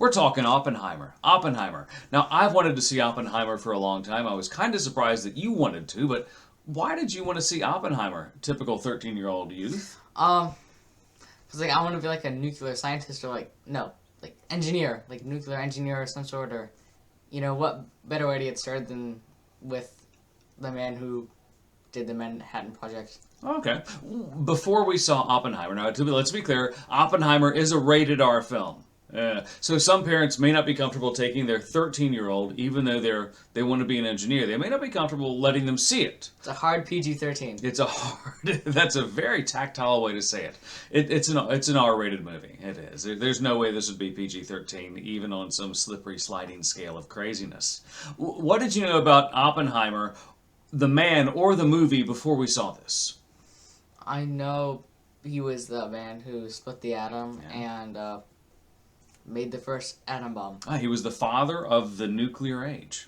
We're talking Oppenheimer. Oppenheimer. Now, I've wanted to see Oppenheimer for a long time. I was kind of surprised that you wanted to, but why did you want to see Oppenheimer? Typical 13-year-old youth. Cause like I want to be like a nuclear scientist or like engineer, like nuclear engineer of some sort, or what better way to get started than with the man who did the Manhattan Project. Okay. Before we saw Oppenheimer, now let's be clear, Oppenheimer is a rated R film. So some parents may not be comfortable taking their 13-year-old, even though they want to be an engineer. They may not be comfortable letting them see it. It's a hard PG-13. That's a very tactile way to say it. It's an R-rated movie. It is. There's no way this would be PG-13, even on some slippery sliding scale of craziness. What did you know about Oppenheimer, the man or the movie, before we saw this? I know he was the man who split the atom and made the first atom bomb. He was the father of the nuclear age,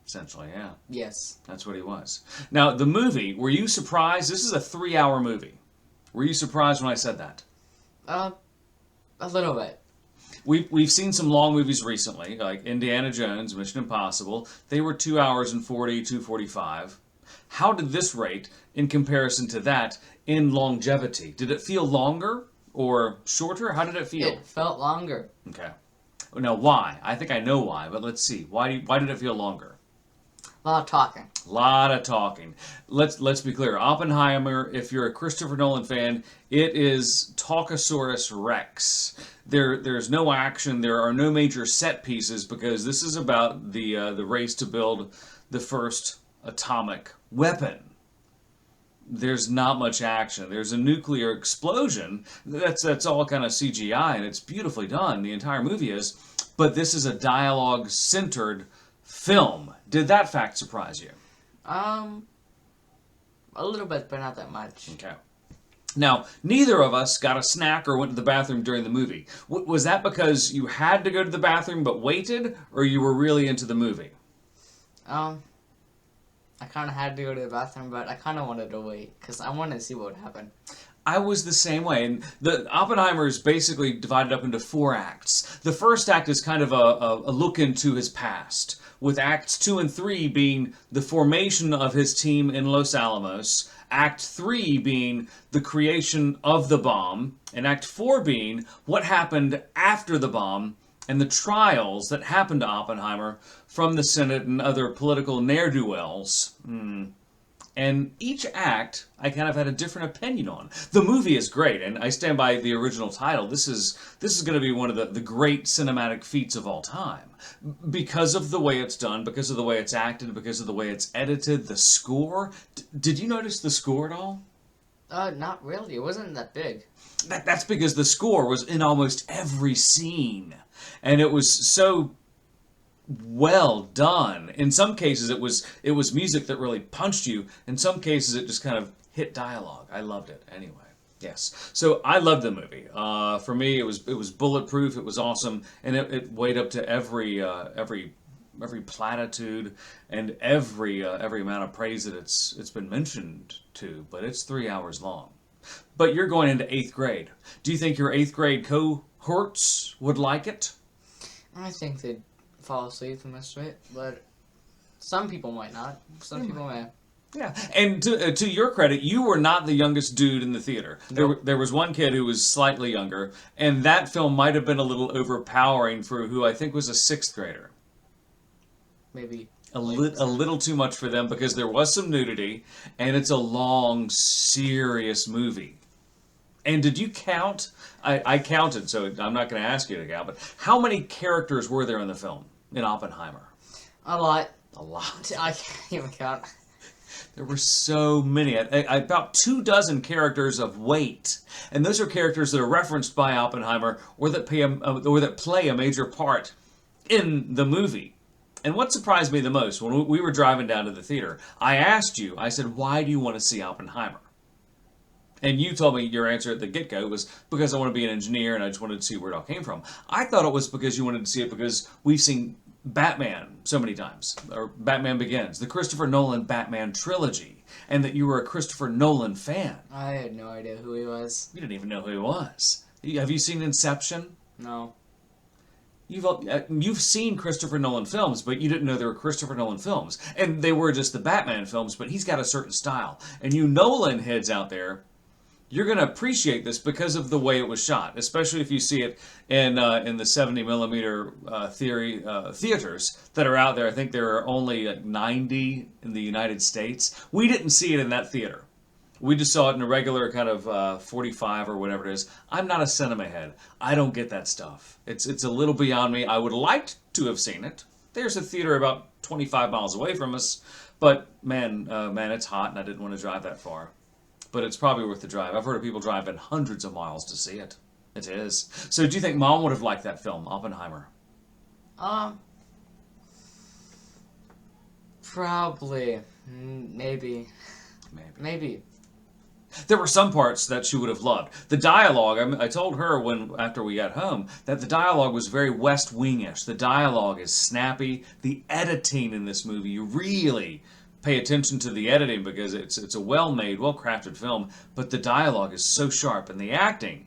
essentially, yeah. Yes. That's what he was. Now, the movie, were you surprised? This is a 3-hour movie. Were you surprised when I said that? A little bit. We've seen some long movies recently, like Indiana Jones, Mission Impossible. They were 2 hours and 40, 2:45. How did this rate in comparison to that in longevity? Did it feel longer or shorter? How did it feel? It felt longer. Okay. Now, why? I think I know why, but let's see. Why did it feel longer? A lot of talking. A lot of talking. Let's be clear. Oppenheimer, if you're a Christopher Nolan fan, it is Talkosaurus Rex. There's no action. There are no major set pieces because this is about the race to build the first atomic weapon. There's not much action. There's a nuclear explosion. That's all kind of CGI, and it's beautifully done. The entire movie is. But this is a dialogue-centered film. Did that fact surprise you? A little bit, but not that much. Okay. Now, neither of us got a snack or went to the bathroom during the movie. Was that because you had to go to the bathroom but waited, or you were really into the movie? I kind of had to go to the bathroom, but I kind of wanted to wait because I wanted to see what would happen. I was the same way. And the Oppenheimer is basically divided up into 4 acts. The first act is kind of a look into his past, with acts 2 and 3 being the formation of his team in Los Alamos, act 3 being the creation of the bomb, and act 4 being what happened after the bomb and the trials that happened to Oppenheimer from the Senate and other political ne'er-do-wells. And each act, I kind of had a different opinion on. The movie is great, and I stand by the original title. This is going to be one of the great cinematic feats of all time. Because of the way it's done, because of the way it's acted, because of the way it's edited, the score. Did you notice the score at all? Not really. It wasn't that big. That's because the score was in almost every scene. And it was so well done. In some cases, it was music that really punched you. In some cases, it just kind of hit dialogue. I loved it anyway. Yes. So I loved the movie. For me, it was bulletproof. It was awesome, and it weighed up to every platitude and every amount of praise that it's been mentioned to. But it's 3 hours long. But you're going into 8th grade. Do you think your 8th grade cohorts would like it? I think they'd fall asleep for most of it, but some people might not. Some people may. Yeah, and to your credit, you were not the youngest dude in the theater. Nope. There was one kid who was slightly younger, and that film might have been a little overpowering for who I think was a 6th grader. Maybe. A little too much for them because there was some nudity, and it's a long, serious movie. And did you count? I counted, so I'm not going to ask you to count, but how many characters were there in the film, in Oppenheimer? A lot. A lot. I can't even count. There were so many. About 24 characters of weight. And those are characters that are referenced by Oppenheimer or that play a major part in the movie. And what surprised me the most, when we were driving down to the theater, I asked you, I said, why do you want to see Oppenheimer? And you told me your answer at the get-go was because I want to be an engineer and I just wanted to see where it all came from. I thought it was because you wanted to see it because we've seen Batman so many times, or Batman Begins, the Christopher Nolan Batman trilogy, and that you were a Christopher Nolan fan. I had no idea who he was. You didn't even know who he was. Have you seen Inception? No. You've seen Christopher Nolan films, but you didn't know they were Christopher Nolan films, and they were just the Batman films. But he's got a certain style, and you Nolan heads out there, you're going to appreciate this because of the way it was shot, especially if you see it in the 70 millimeter theaters that are out there. I think there are only like 90 in the United States. We didn't see it in that theater. We just saw it in a regular kind of 45 or whatever it is. I'm not a cinema head. I don't get that stuff. It's a little beyond me. I would like to have seen it. There's a theater about 25 miles away from us, but man, it's hot, and I didn't want to drive that far. But it's probably worth the drive. I've heard of people driving hundreds of miles to see it. It is. So do you think Mom would have liked that film, Oppenheimer? Probably. Maybe. Maybe. There were some parts that she would have loved. The dialogue, I told her after we got home that the dialogue was very West Wing-ish. The dialogue is snappy. The editing in this movie, you really pay attention to the editing because it's a well-made, well-crafted film, but the dialogue is so sharp and the acting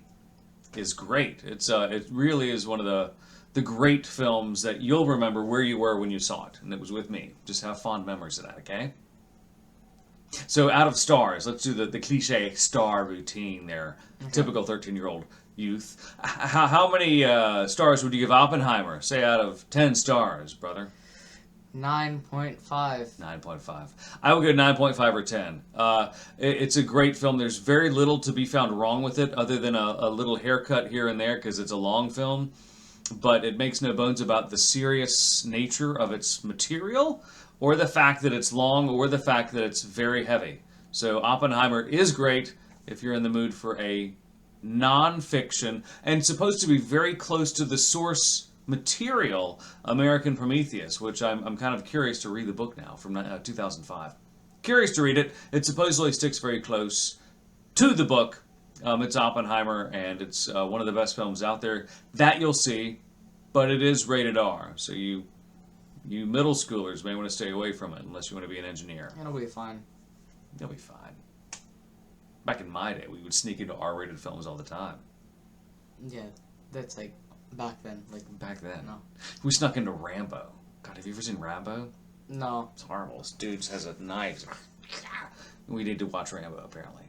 is great. It really is one of the great films that you'll remember where you were when you saw it, and it was with me. Just have fond memories of that, okay? So out of stars, let's do the cliche star routine there. Okay. Typical 13-year-old youth. How many stars would you give Oppenheimer? Say out of 10 stars, brother. 9.5. 9.5. I would go 9.5 or 10. It's a great film. There's very little to be found wrong with it other than a little haircut here and there because it's a long film. But it makes no bones about the serious nature of its material or the fact that it's long or the fact that it's very heavy. So Oppenheimer is great if you're in the mood for a non-fiction and supposed to be very close to the source material, American Prometheus, which I'm kind of curious to read the book now from 2005. Curious to read it. It supposedly sticks very close to the book. It's Oppenheimer, and it's one of the best films out there that you'll see, but it is rated R, so you middle schoolers may want to stay away from it unless you want to be an engineer. It'll be fine. It'll be fine. Back in my day, we would sneak into R-rated films all the time. Yeah, that's like back then. Back then? No. We snuck into Rambo. God, have you ever seen Rambo? No. It's horrible. This dude has a knife. We need to watch Rambo, apparently.